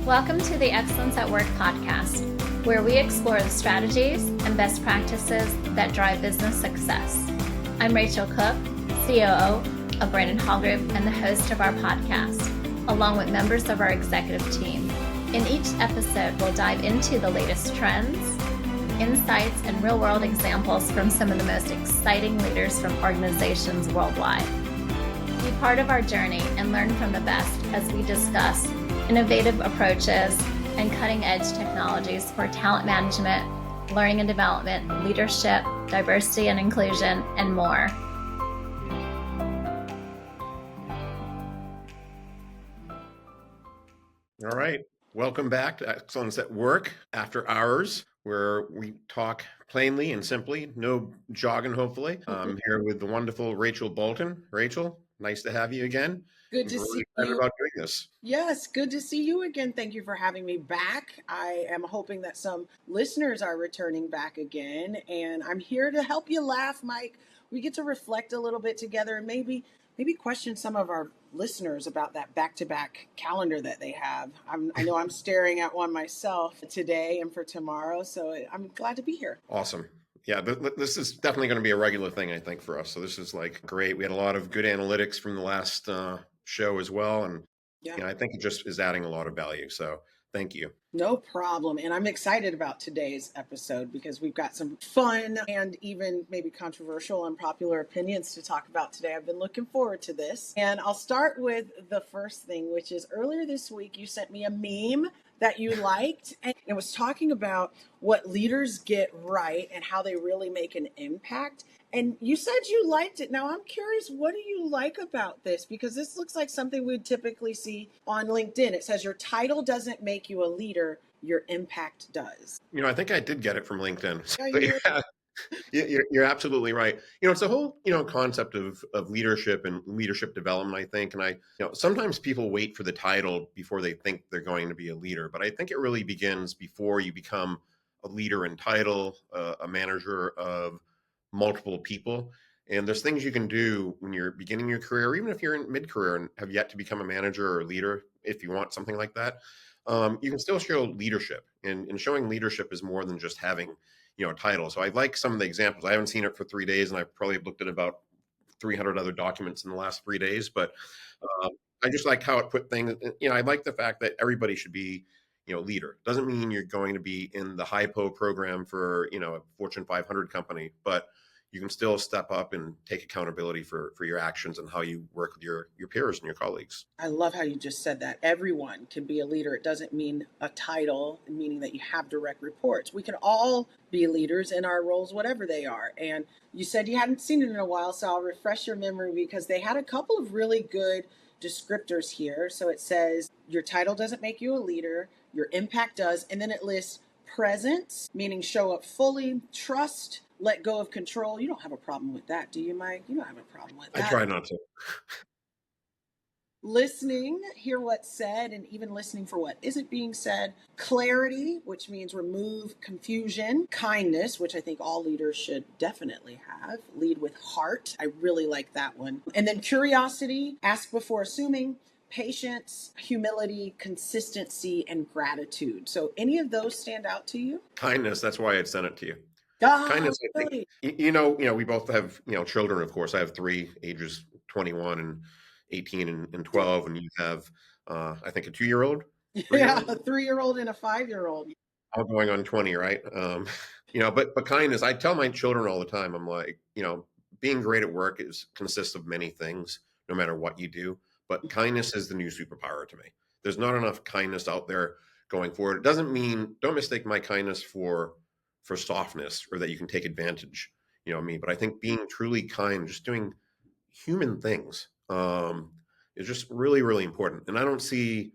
Welcome to the Excellence at Work podcast, where we explore the strategies and best practices that drive business success. I'm Rachel Cooke, COO of Brandon Hall Group and the host of our podcast, along with members of our executive team. In each episode, we'll dive into the latest trends, insights, and real-world examples from some of the most exciting leaders from organizations worldwide. Be part of our journey and learn from the best as we discuss innovative approaches and cutting-edge technologies for talent management, learning and development, leadership, diversity and inclusion, and more. All right. Welcome back to Excellence at Work After Hours, where we talk plainly and simply, no jogging, hopefully. I'm here with the wonderful Rachel Bolton. Rachel, nice to have you again. Good to see you. About doing this. Yes, good to see you again. Thank you for having me back. I am hoping that some listeners are returning back again, and I'm here to help you laugh, Mike. We get to reflect a little bit together and maybe question some of our listeners about that back-to-back calendar that they have. I know I'm staring at one myself today and for tomorrow, so I'm glad to be here. Awesome. Yeah, this is definitely going to be a regular thing, I think, for us. So this is like great. We had a lot of good analytics from the last show as well. And I think it just is adding a lot of value. So thank you. No problem. And I'm excited about today's episode because we've got some fun and even maybe controversial, unpopular opinions to talk about today. I've been looking forward to this. And I'll start with the first thing, which is earlier this week, you sent me a meme that you liked, and it was talking about what leaders get right and how they really make an impact. And you said you liked it. Now I'm curious, what do you like about this? Because this looks like something we'd typically see on LinkedIn. It says your title doesn't make you a leader, your impact does. I think I did get it from LinkedIn. Yeah, you're absolutely right. It's a whole, concept of leadership and leadership development, I think. And sometimes people wait for the title before they think they're going to be a leader. But I think it really begins before you become a leader in title, a manager of multiple people. And there's things you can do when you're beginning your career, even if you're in mid-career and have yet to become a manager or leader, if you want something like that. You can still show leadership. And showing leadership is more than just having a title. So I like some of the examples. I haven't seen it for 3 days, and I've probably looked at about 300 other documents in the last 3 days. But I just like how it put things. I like the fact that everybody should be, leader. Doesn't mean you're going to be in the HiPo program for, a Fortune 500 company, but you can still step up and take accountability for your actions and how you work with your peers and your colleagues. I love how you just said that. Everyone can be a leader. It doesn't mean a title, meaning that you have direct reports. We can all be leaders in our roles, whatever they are. And you said you hadn't seen it in a while, so I'll refresh your memory because they had a couple of really good descriptors here. So it says your title doesn't make you a leader, your impact does, and then it lists presence, meaning show up fully, trust, let go of control. You don't have a problem with that, do you, Mike? You don't have a problem with that. I try not to. Listening, hear what's said, and even listening for what isn't being said. Clarity, which means remove confusion. Kindness, which I think all leaders should definitely have. Lead with heart. I really like that one. And then curiosity, ask before assuming. Patience, humility, consistency, and gratitude. So any of those stand out to you? Kindness, that's why I sent it to you. Kindness, I think, we both have, children, of course. I have 3 ages, 21 and 18 and 12, and you have, I think, a 2-year-old. Yeah, a 3-year-old and a 5-year-old. All going on 20, right? But kindness, I tell my children all the time, I'm like, being great at work consists of many things, no matter what you do. But kindness is the new superpower to me. There's not enough kindness out there going forward. It doesn't mean, don't mistake my kindness for softness or that you can take advantage, but I think being truly kind, just doing human things, is just really, really important. And I don't see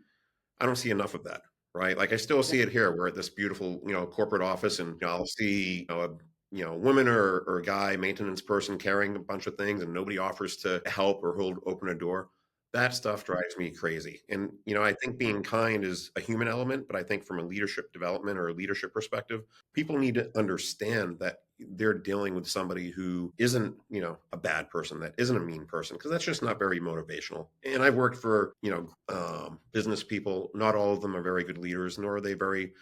enough of that, right? Like I still see it here. We're at this beautiful, corporate office, and I'll see, a woman or a guy, maintenance person carrying a bunch of things, and nobody offers to help or open a door. That stuff drives me crazy. And, I think being kind is a human element, but I think from a leadership development or a leadership perspective, people need to understand that they're dealing with somebody who isn't, a bad person, that isn't a mean person, because that's just not very motivational. And I've worked for, business people. Not all of them are very good leaders, nor are they very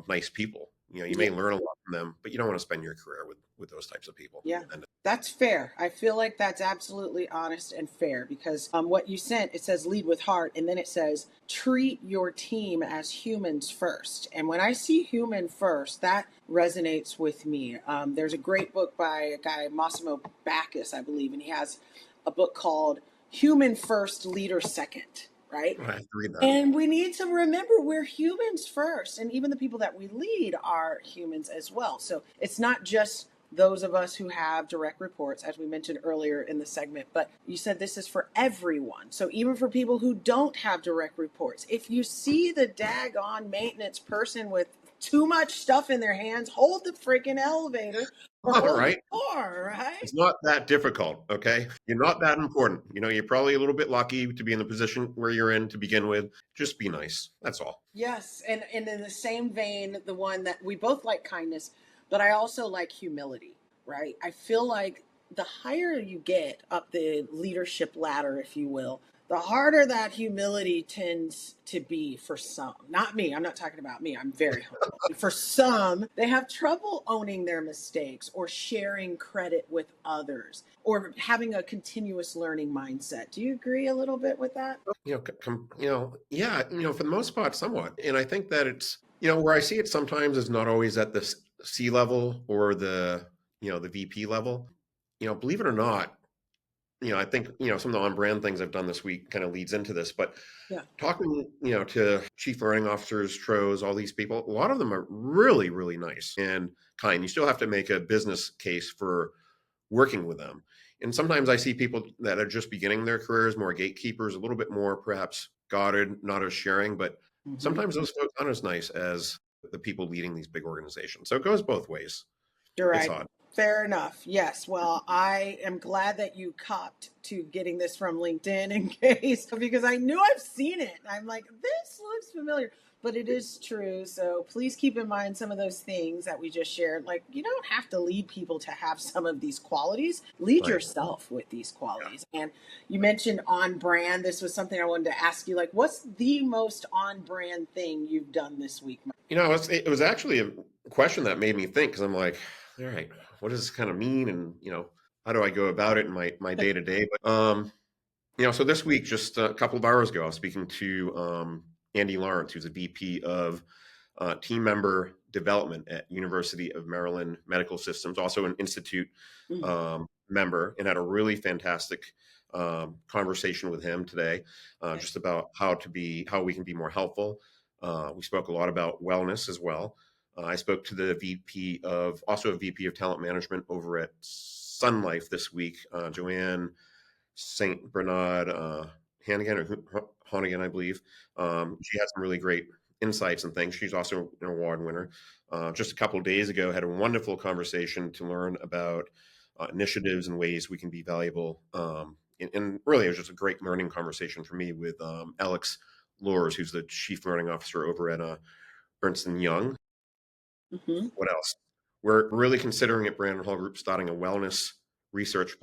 nice people. You Yeah. may learn a lot from them, but you don't want to spend your career with those types of people. Yeah, And that's fair. I feel like that's absolutely honest and fair because what you sent, it says lead with heart, and then it says treat your team as humans first. And when I see human first, that resonates with me. There's a great book by a guy, Massimo Bacchus, I believe, and he has a book called Human First, Leader Second. Right. I have to read that. And we need to remember we're humans first. And even the people that we lead are humans as well. So it's not just those of us who have direct reports, as we mentioned earlier in the segment, but you said this is for everyone. So even for people who don't have direct reports, if you see the daggone maintenance person with too much stuff in their hands, hold the freaking elevator or All hold right. the door, right? It's not that difficult, okay? You're not that important. You're probably a little bit lucky to be in the position where you're in to begin with. Just be nice. That's all. Yes. And in the same vein, the one that we both like kindness, but I also like humility, right? I feel like the higher you get up the leadership ladder, if you will, the harder that humility tends to be for some. Not me. I'm not talking about me. I'm very humble. For some, they have trouble owning their mistakes or sharing credit with others or having a continuous learning mindset. Do you agree a little bit with that? Yeah, for the most part, somewhat. And I think that it's, where I see it sometimes is not always at the C level or the VP level. Believe it or not, I think, some of the on-brand things I've done this week kind of leads into this, but Yeah. talking, to chief learning officers, TROs, all these people, a lot of them are really, really nice and kind. You still have to make a business case for working with them. And sometimes I see people that are just beginning their careers, more gatekeepers, a little bit more perhaps guarded, not as sharing, but Mhm. sometimes those folks aren't as nice as the people leading these big organizations. So it goes both ways. You're It's right. odd. Fair enough. Yes. Well, I am glad that you copped to getting this from LinkedIn in case, because I knew I've seen it. I'm like, this looks familiar, but it is true. So please keep in mind some of those things that we just shared. Like, you don't have to lead people to have some of these qualities. Lead Right. yourself with these Yeah. qualities. And you mentioned on brand. This was something I wanted to ask you. Like, what's the most on brand thing you've done this week? It was actually a question that made me think because I'm like, all right, what does this kind of mean? And, how do I go about it in my day to day? But, so this week, just a couple of hours ago, I was speaking to Andy Lawrence, who's a VP of team member development at University of Maryland Medical Systems, also an institute Mm, member, and had a really fantastic conversation with him today, okay. just about how we can be more helpful. We spoke a lot about wellness as well. I spoke to the also a VP of talent management over at Sun Life this week, Joanne St. Bernard Hannigan or Honnigan, I believe. She has some really great insights and things. She's also an award winner. Just a couple of days ago, had a wonderful conversation to learn about initiatives and ways we can be valuable. And really, it was just a great learning conversation for me with Alex Lors, who's the chief learning officer over at Ernst& Young. Hmm. What else? We're really considering at Brandon Hall Group starting a wellness research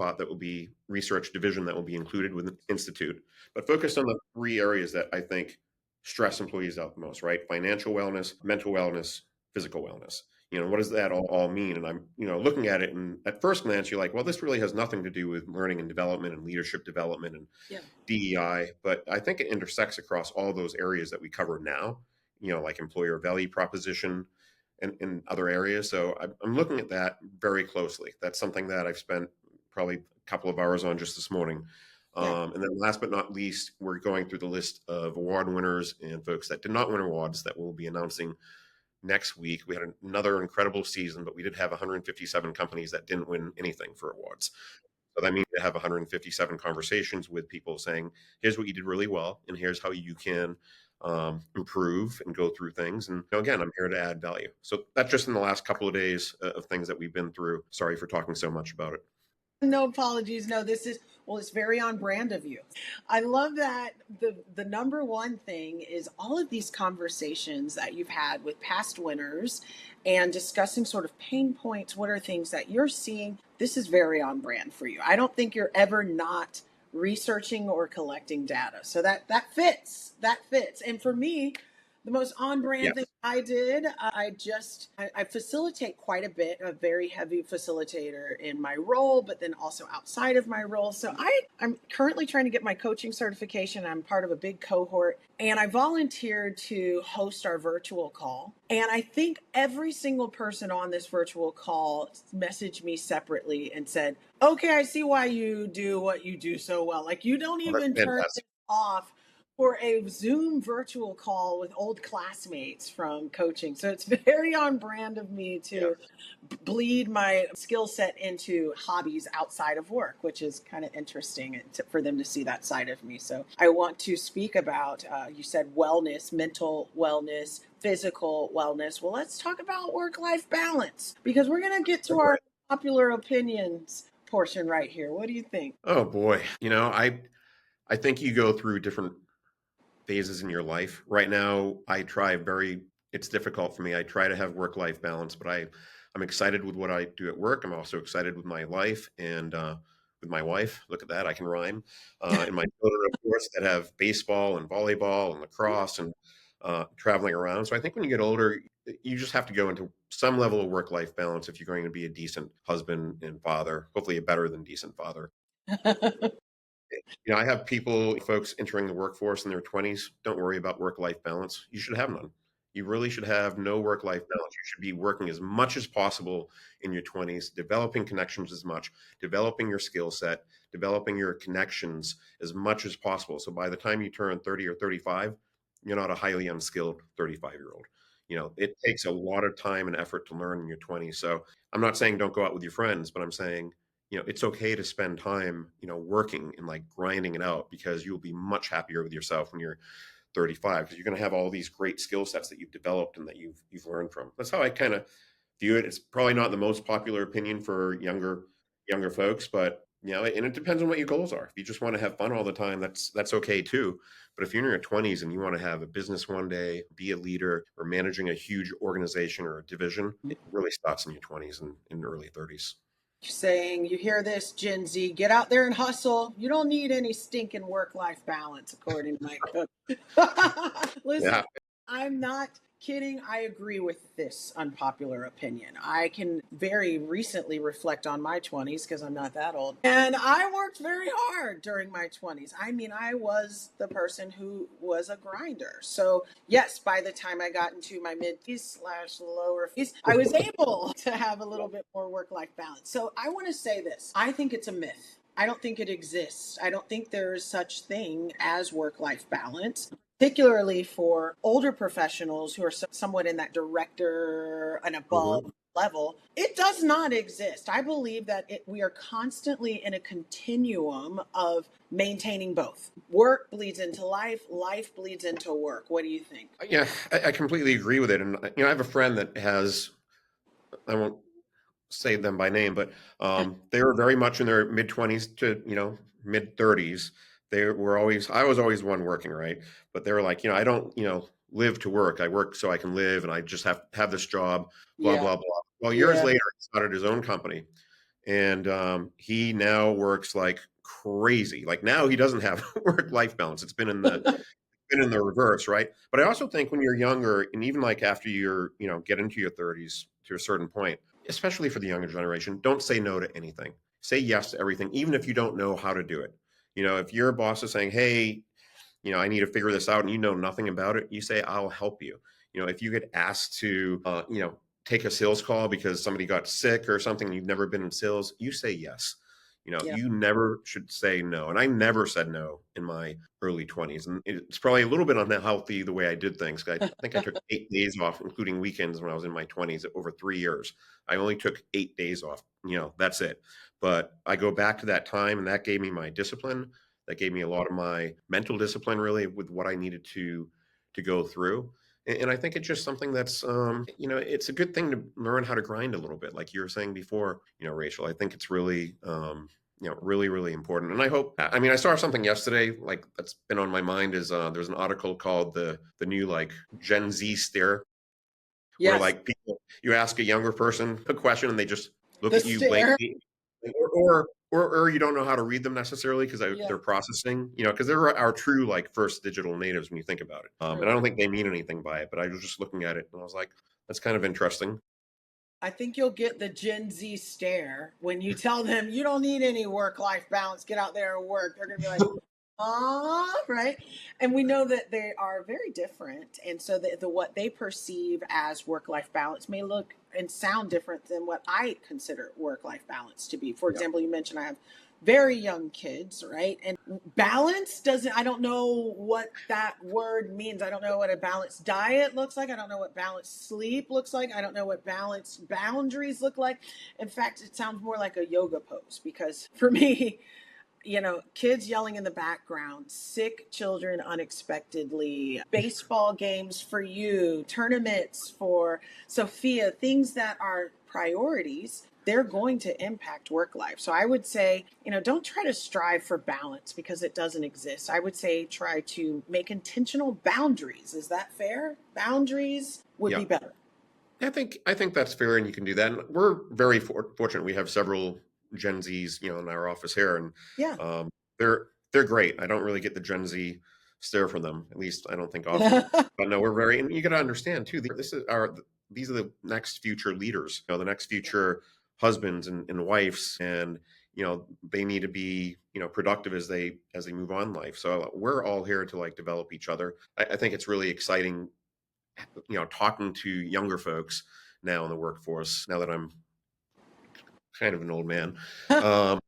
division that will be included with the institute, but focused on the three areas that I think stress employees out the most, right? Financial wellness, mental wellness, physical wellness. What does that all mean? And I'm, looking at it, and at first glance, you're like, well, this really has nothing to do with learning and development and leadership development and Yeah. DEI, but I think it intersects across all those areas that we cover now, like employer value proposition, and other areas. So I'm looking at that very closely. That's something that I've spent probably a couple of hours on just this morning. Yeah. And then last but not least, we're going through the list of award winners and folks that did not win awards that we'll be announcing next week. We had another incredible season, but we did have 157 companies that didn't win anything for awards. So that means to have 157 conversations with people saying, here's what you did really well, and here's how you can improve and go through things. And again, I'm here to add value. So that's just in the last couple of days of things that we've been through. Sorry for talking so much about it. No apologies. No, this is Well, it's very on brand of you. I love that the number one thing is all of these conversations that you've had with past winners and discussing sort of pain points. What are things that you're seeing? This is very on brand for you. I don't think you're ever not researching or collecting data. So that fits. That fits. And for me, the most on brand thing Yes. I did, I facilitate quite a bit, a very heavy facilitator in my role, but then also outside of my role. So I'm currently trying to get my coaching certification. I'm part of a big cohort, and I volunteered to host our virtual call. And I think every single person on this virtual call messaged me separately and said, okay, I see why you do what you do so well. Like, you don't Well, that's even turn this fantastic. off for a Zoom virtual call with old classmates from coaching. So it's very on brand of me Yeah. to bleed my skill set into hobbies outside of work, which is kind of interesting for them to see that side of me. So I want to speak about, you said wellness, mental wellness, physical wellness. Well, let's talk about work-life balance, because we're going to get to our popular opinions portion right here. What do you think? Oh boy. I think you go through different phases in your life. Right now, it's difficult for me. I try to have work-life balance, but I'm excited with what I do at work. I'm also excited with my life and with my wife. Look at that, I can rhyme. And my children, of course, that have baseball and volleyball and lacrosse and traveling around. So I think when you get older, you just have to go into some level of work-life balance if you're going to be a decent husband and father, hopefully a better than decent father. I have folks entering the workforce in their 20s. Don't worry about work-life balance. You should have none. You really should have no work-life balance. You should be working as much as possible in your 20s, developing connections as much, developing your skill set, developing your connections as much as possible. So by the time you turn 30 or 35, you're not a highly unskilled 35-year-old. It takes a lot of time and effort to learn in your 20s. So I'm not saying don't go out with your friends, but I'm saying it's okay to spend time, working and like grinding it out, because you'll be much happier with yourself when you're 35, because you're going to have all these great skill sets that you've developed and that you've learned from. That's how I kind of view it. It's probably not the most popular opinion for younger folks, but and it depends on what your goals are. If you just want to have fun all the time, that's okay too. But if you're in your 20s and you want to have a business one day, be a leader, or managing a huge organization or a division, it really starts in your 20s and in early 30s. Saying, you hear this, Gen Z, get out there and hustle. You don't need any stinking work-life balance, according to Mike Cooke. Listen, Yeah. I'm not kidding. I agree with this unpopular opinion. I can very recently reflect on my 20s, because I'm not that old. And I worked very hard during my 20s. I mean, I was the person who was a grinder. So yes, by the time I got into my mid-/lower 50s, I was able to have a little bit more work-life balance. So I want to say this. I think it's a myth. I don't think it exists. I don't think there is such thing as work-life balance, particularly for older professionals who are somewhat in that director and above Mhm. level. It does not exist. I believe that we are constantly in a continuum of maintaining both. Work bleeds into life, life bleeds into work. What do you think? Yeah, I completely agree with it. And I have a friend that has, I won't say them by name, but they were very much in their mid 20s to mid 30s. I was always one working, right? But they were like, I don't live to work. I work so I can live, and I just have this job, blah Yeah. blah blah. Well, years Yeah. later, he started his own company, and he now works like crazy. Like, now he doesn't have work life balance. It's been in the reverse, right? But I also think when you're younger, and even like after get into your 30s to a certain point, especially for the younger generation, don't say no to anything. Say yes to everything, even if you don't know how to do it. If your boss is saying, hey, I need to figure this out, and you know nothing about it, you say, I'll help you. If you get asked to, take a sales call because somebody got sick or something, and you've never been in sales, you say yes. Yeah. You never should say no. And I never said no in my early 20s. And it's probably a little bit unhealthy the way I did things. I think I took 8 days off, including weekends, when I was in my 20s over 3 years. I only took 8 days off. That's it. But I go back to that time, and that gave me my discipline. That gave me a lot of my mental discipline, really, with what I needed to go through. And I think it's just something that's, it's a good thing to learn how to grind a little bit. Like you were saying before, Rachel, I think it's really, really, really important. And I hope, I mean, I saw something yesterday, like that's been on my mind is there's an article called the new like Gen Z stare, where Yes, like people, you ask a younger person a question and they just look the at you stare. blankly, or you don't know how to read them necessarily because Yeah, they're processing, because they're our true like first digital natives when you think about it. And I true. don't think they mean anything by it, but I was just looking at it and I was like, that's kind of interesting. I think you'll get the Gen Z stare when you tell them you don't need any work life balance. Get out there and work. They're going to be like, right. And we know that they are very different. And so the what they perceive as work life balance may look and sound different than what I consider work life balance to be. For Yeah. example, you mentioned I have very young kids, right? And balance doesn't, I don't know what that word means. I don't know what a balanced diet looks like. I don't know what balanced sleep looks like. I don't know what balanced boundaries look like. In fact, it sounds more like a yoga pose because for me, kids yelling in the background, sick children unexpectedly, baseball games for you, tournaments for Sophia, things that are priorities, they're going to impact work life. So I would say, don't try to strive for balance because it doesn't exist. I would say try to make intentional boundaries. Is that fair? Boundaries would Yeah. be better. I think that's fair, and you can do that. And we're very fortunate. We have several Gen Zs, in our office here, and Yeah. they're great. I don't really get the Gen Z stare from them, at least I don't think often. But no, we're very, and you got to understand too. These are the next future leaders, the next future husbands and wives, and they need to be productive as they move on in life. So we're all here to like develop each other. I think it's really exciting talking to younger folks now in the workforce, now that I'm kind of an old man, um,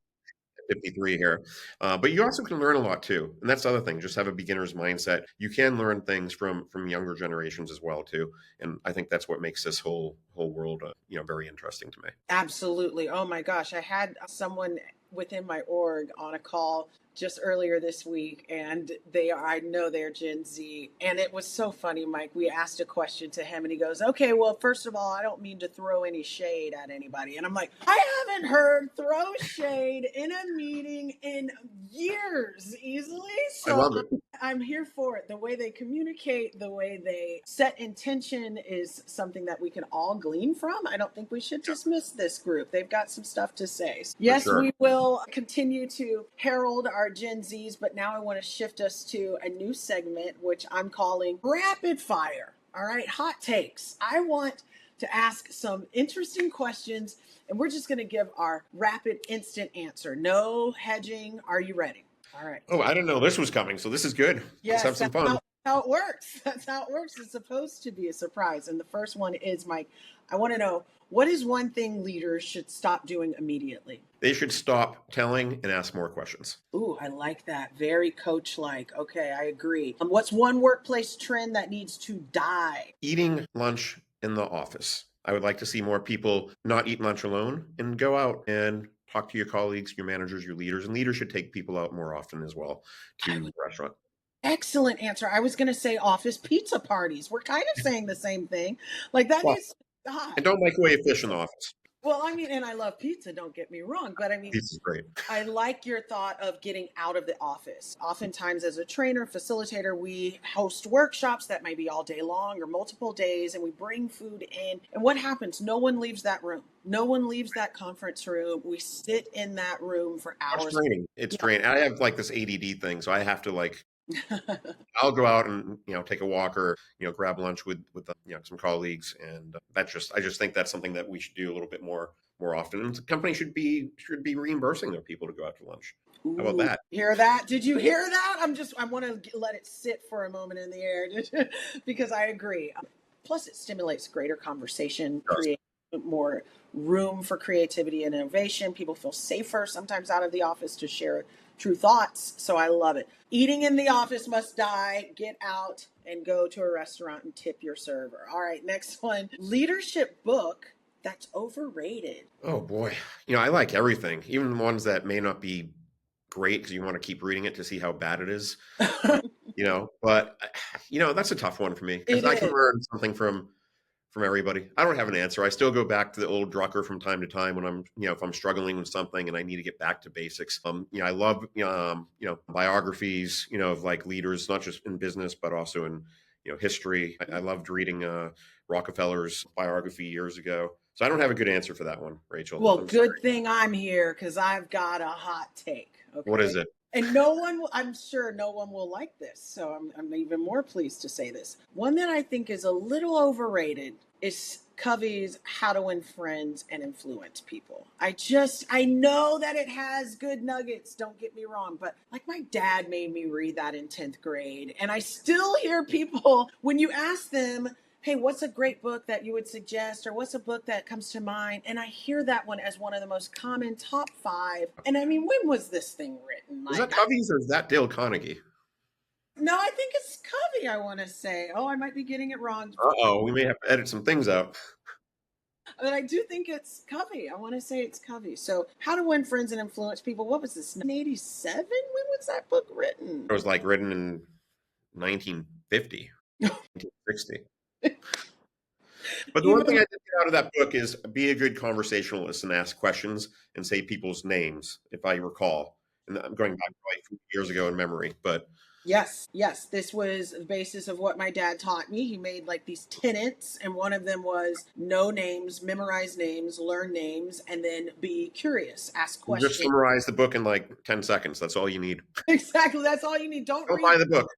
53 here. But you also can learn a lot too. And that's the other thing, just have a beginner's mindset. You can learn things from younger generations as well too. And I think that's what makes this whole world, very interesting to me. Absolutely. Oh my gosh. I had someone within my org on a call just earlier this week, and I know they're Gen Z. And it was so funny, Mike. We asked a question to him, and he goes, okay, well, first of all, I don't mean to throw any shade at anybody. And I'm like, I haven't heard throw shade in a meeting in years easily. I So love it. I'm here for it. The way they communicate, the way they set intention is something that we can all glean from. I don't think we should dismiss this group. They've got some stuff to say. For Yes, sure. we will continue to herald our Gen Zs, but now I want to shift us to a new segment, which I'm calling Rapid Fire. All right, hot takes. I want to ask some interesting questions, and we're just going to give our rapid instant answer. No hedging. Are you ready? All right. Oh, I didn't know this was coming. So this is good. Let's have Yes, some that's fun. how it works. That's how it works. It's supposed to be a surprise. And the first one is, Mike, I want to know, what is one thing leaders should stop doing immediately? They should stop telling and ask more questions. Ooh, I like that. Very coach-like. Okay, I agree. What's one workplace trend that needs to die? Eating lunch in the office. I would like to see more people not eat lunch alone and go out and talk to your colleagues, your managers, your leaders. And leaders should take people out more often as well to the restaurant. Excellent answer. I was going to say office pizza parties. We're kind of saying the same thing. Like that Well, needs to die. and don't microwave fish in the office. Well, I mean, and I love pizza, don't get me wrong, but I mean, Pizza's great. I like your thought of getting out of the office. Oftentimes, as a trainer, facilitator, we host workshops that may be all day long or multiple days, and we bring food in. And what happens? No one leaves that room. No one leaves that conference room. We sit in that room for It's hours. draining. It's draining. I have like this ADD thing, so I have to like, I'll go out and take a walk or grab lunch with some colleagues, and I just think that's something that we should do a little bit more often. And the company should be reimbursing their people to go out to lunch. How about that? Hear that? Did you hear that? I want to let it sit for a moment in the air because I agree. Plus, it stimulates greater conversation, creates more room for creativity and innovation. People feel safer sometimes out of the office to share true thoughts. So I love it. Eating in the office must die. Get out and go to a restaurant and tip your server. All right, next one. Leadership book that's overrated. Oh boy. I like everything, even the ones that may not be great because you want to keep reading it to see how bad it is. But that's a tough one for me because I can learn something from from everybody? I don't have an answer. I still go back to the old Drucker from time to time when I'm, if I'm struggling with something and I need to get back to basics. I love, biographies, of like leaders, not just in business, but also in, history. I loved reading Rockefeller's biography years ago. So I don't have a good answer for that one, Rachel. Well, I'm good sorry. thing I'm here because I've got a hot take. What Okay. is it? And I'm sure no one will like this. So I'm even more pleased to say this. One that I think is a little overrated is Covey's How to Win Friends and Influence People. I know that it has good nuggets, don't get me wrong, but like my dad made me read that in 10th grade. And I still hear people, when you ask them, hey, what's a great book that you would suggest, or what's a book that comes to mind? And I hear that one as one of the most common top 5. And I mean, when was this thing written? Is that Covey's or is that Dale Carnegie? No, I think it's Covey, I want to say. Oh, I might be getting it wrong. Uh-oh, we may have to edit some things out. But I do think it's Covey. I want to say it's Covey. So, How to Win Friends and Influence People. What was this, 1987? When was that book written? It was like written in 1950, 1960. But the one thing I did get out of that book is be a good conversationalist and ask questions and say people's names, if I recall. And I'm going back like 50 years ago in memory, but Yes. This was the basis of what my dad taught me. He made like these tenets, and one of them was know names, memorize names, learn names, and then be curious, ask just questions. summarize the book in like 10 seconds. That's all you need. Exactly. That's all you need. Don't buy the book.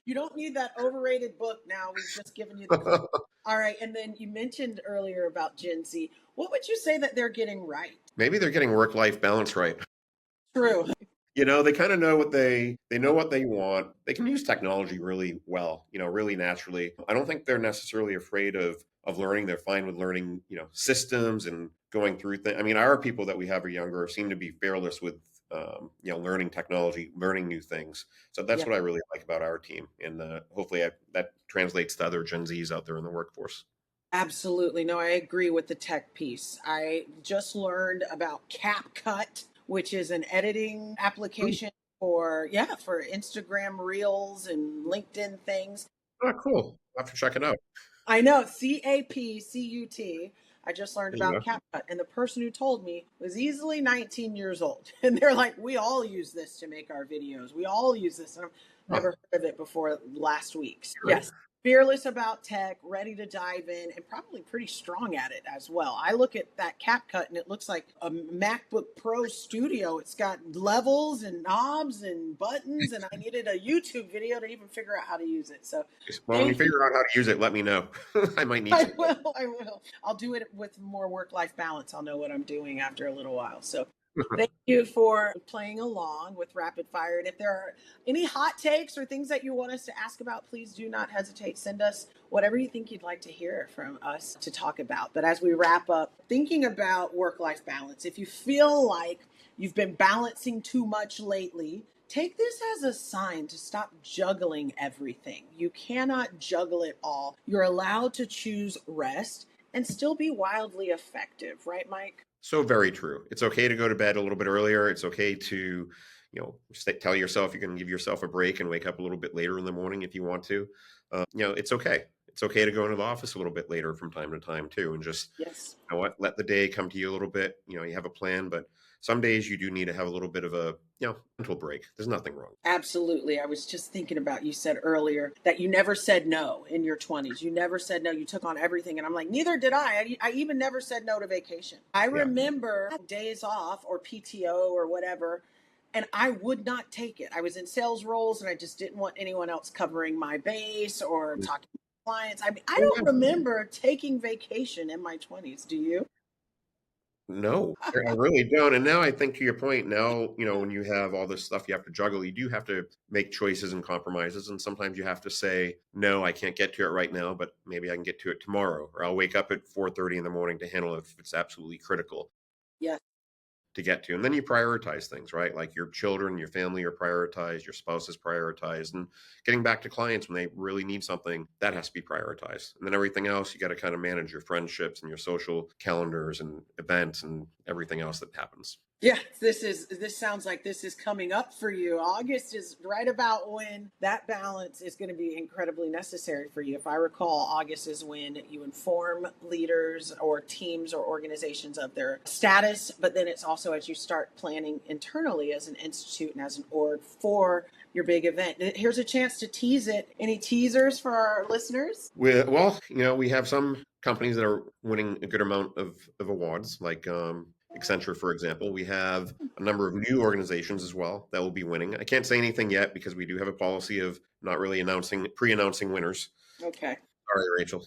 You don't need that overrated book now. We've just given you the All right. And then you mentioned earlier about Gen Z. What would you say that they're getting right? Maybe they're getting work-life balance right. True. They kind of know they know what they want. They can use technology really well, really naturally. I don't think they're necessarily afraid of learning. They're fine with learning, systems and going through things. I mean, our people that we have are younger seem to be fearless with, learning technology, learning new things. So that's what I really like about our team, and hopefully that translates to other Gen Zs out there in the workforce. Absolutely. No, I agree with the tech piece. I just learned about CapCut, which is an editing application for Instagram Reels and LinkedIn things. Oh, cool. I'll have to check it out. I know, CAPCUT. I just learned There you about go. CapCut, and the person who told me was easily 19 years old. And they're like, we all use this to make our videos. We all use this. And I've never heard of it before last week. So, yes, fearless about tech, ready to dive in, and probably pretty strong at it as well. I look at that CapCut and it looks like a MacBook Pro studio. It's got levels and knobs and buttons, and I needed a YouTube video to even figure out how to use it. So Well, when you figure out how to use it, let me know. I might need I some. will. I'll do it with more work-life balance. I'll know what I'm doing after a little while. So thank you for playing along with Rapid Fire. And if there are any hot takes or things that you want us to ask about, please do not hesitate. Send us whatever you think you'd like to hear from us to talk about. But as we wrap up, thinking about work-life balance, if you feel like you've been balancing too much lately, take this as a sign to stop juggling everything. You cannot juggle it all. You're allowed to choose rest and still be wildly effective, right, Mike? So very true. It's okay to go to bed a little bit earlier. It's okay to, tell yourself you can give yourself a break and wake up a little bit later in the morning if you want to. It's okay. It's okay to go into the office a little bit later from time to time too, and just, let the day come to you a little bit. You have a plan, but some days you do need to have a little bit of a, mental break. There's nothing wrong. Absolutely. I was just thinking about, you said earlier that you never said no in your 20s. You never said no. You took on everything. And I'm like, neither did I. I even never said no to vacation. I remember days off or PTO or whatever, and I would not take it. I was in sales roles and I just didn't want anyone else covering my base or talking to clients. I mean, I don't remember taking vacation in my 20s. Do you? No, I really don't. And now I think to your point, now, when you have all this stuff you have to juggle, you do have to make choices and compromises. And sometimes you have to say, no, I can't get to it right now, but maybe I can get to it tomorrow, or I'll wake up at 4:30 in the morning to handle it if it's absolutely critical Yes. to get to. And then you prioritize things, right? Like your children, your family are prioritized, your spouse is prioritized, and getting back to clients when they really need something, that has to be prioritized. And then everything else, you got to kind of manage your friendships and your social calendars and events and everything else that happens. Yeah, this sounds like this is coming up for you. August is right about when that balance is going to be incredibly necessary for you. If I recall, August is when you inform leaders or teams or organizations of their status, but then it's also as you start planning internally as an institute and as an org for your big event. Here's a chance to tease it. Any teasers for our listeners? We have some companies that are winning a good amount of awards, like Accenture, for example. We have a number of new organizations as well that will be winning. I can't say anything yet because we do have a policy of not really pre-announcing winners. Okay. Sorry, Rachel.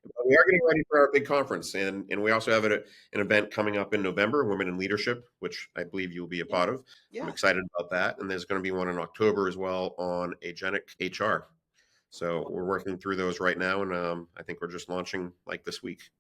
But we are getting ready for our big conference, and we also have an event coming up in November, Women in Leadership, which I believe you'll be a part of. I'm Yeah. excited about that, and there's going to be one in October as well on Agenic HR. So we're working through those right now, and I think we're just launching like this week.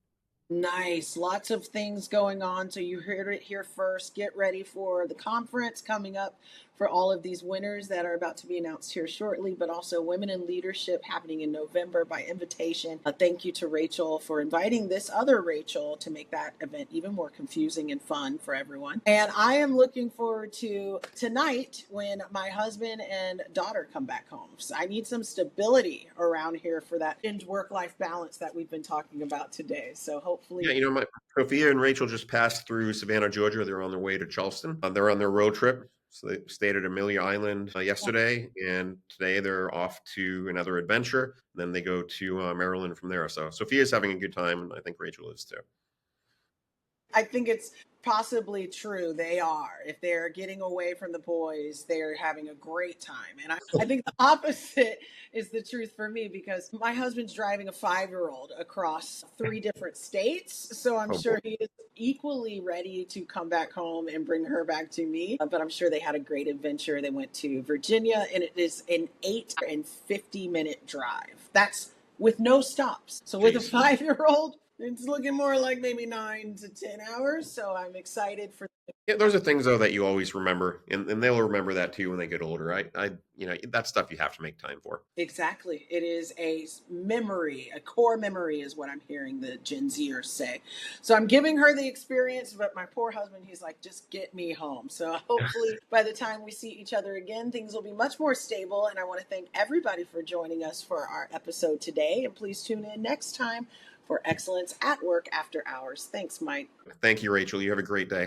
Nice. Lots of things going on. So you heard it here first. Get ready for the conference coming up for all of these winners that are about to be announced here shortly, but also Women in Leadership happening in November by invitation. Thank you to Rachel for inviting this other Rachel to make that event even more confusing and fun for everyone. And I am looking forward to tonight when my husband and daughter come back home. So I need some stability around here for that work-life balance that we've been talking about today. So hopefully. Yeah, Sophia and Rachel just passed through Savannah, Georgia. They're on their way to Charleston. They're on their road trip. So they stayed at Amelia Island yesterday, and today they're off to another adventure. Then they go to Maryland from there. So Sophia's having a good time, and I think Rachel is too. I think it's possibly true. They are. If they're getting away from the boys, they're having a great time. And I think the opposite is the truth for me because my husband's driving a 5-year-old across 3 different states. So I'm sure he is equally ready to come back home and bring her back to me. But I'm sure they had a great adventure. They went to Virginia, and it is an 8-and-50-minute drive. That's with no stops. So with a 5-year-old, it's looking more like maybe 9 to 10 hours. So I'm excited for. Yeah, those are things though that you always remember, and they'll remember that too when they get older. That stuff you have to make time for. Exactly. It is a memory, a core memory is what I'm hearing the Gen Zers say. So I'm giving her the experience, but my poor husband, he's like, just get me home. So hopefully by the time we see each other again, things will be much more stable. And I want to thank everybody for joining us for our episode today. And please tune in next time for Excellence at Work After Hours. Thanks, Mike. Thank you, Rachel. You have a great day.